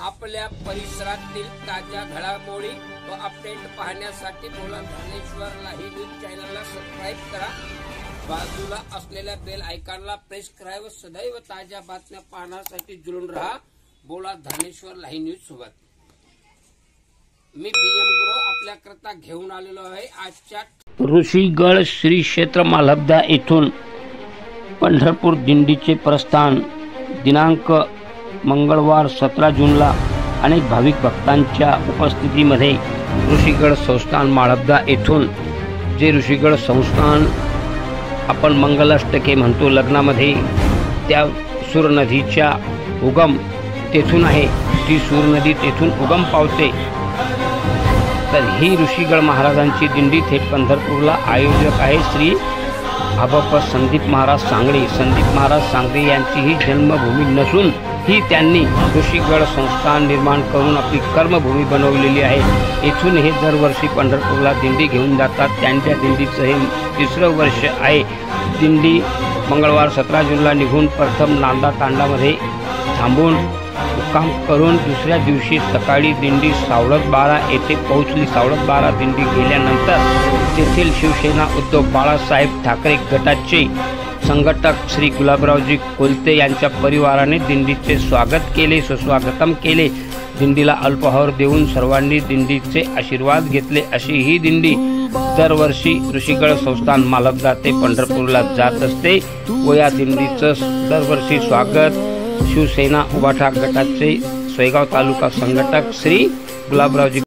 आपल्या परिसरातील ताज्या घडामोडी व अपडेट पाहण्यासाठी बोला धनेश्वर लाईव्ह न्यूज चॅनलला सबस्क्राईब करा। बाजूला असलेल्या बेल आयकॉनला प्रेस करा व सदैव ताज्या बातम्या पाहण्यासाठी जुळून राहा बोला धनेश्वर लाईव्ह न्यूज सोबत। मी बीएम गुरु आपल्याकरता घेऊन आलेलो आहे आजच्या ऋषीगड श्री क्षेत्र मालबदा येथून पंढरपूर दिंडीचे प्रस्थान दिनांक मंगळवार 17 जूनला अनेक भाविक भक्तांच्या उपस्थितीमध्ये ऋषीगड संस्थान मालबदा येथून जे ऋषीगड संस्थान आपण मंगलाष्टके म्हणतो लग्नामध्ये त्या सूर नदीच्या उगम तेथून आहे। ती सूर नदी तेथून उगम पावते। तर ही ऋषीगड महाराजांची दिंडी थेट पंढरपूरला आयोजक आहे श्री आबाप्पा संदीप महाराज सांगळे। संदीप महाराज सांगळे यांची ही जन्मभूमी नसून ही त्यांनी ऋषीगड संस्थान निर्माण करून आपली कर्मभूमी बनवलेली आहे। येथून हे दरवर्षी पंढरपूरला दिंडी घेऊन जातात। त्यांच्या दिंडीचं हे 3रं वर्ष आहे। दिंडी मंगळवार 17 जूनला निघून प्रथम नांदा तांडामध्ये थांबून मुक्काम करून दुसऱ्या दिवशी सकाळी दिंडी सावळत बारा येथे पोहोचली। सावळत बारा दिंडी गेल्यानंतर तेथील शिवसेना उद्धव बाळासाहेब ठाकरे गटाचे संघटक श्री गुलाबरावजी कोलते यांच्या परिवाराने दिंडीचे स्वागत केले, सुस्वागतम केले। दिंडीला अल्पहार देऊन सर्वांनी दिंडीचे आशीर्वाद घेतले। अशी ही दिंडी दरवर्षी ऋषीगड संस्थान मालबदा ते पंढरपूरला जात असते व या दिंडीचं दरवर्षी स्वागत शिवसेना उभाटा गटाचे सोयगाव तालुका संघटक श्री गुलाबरावजी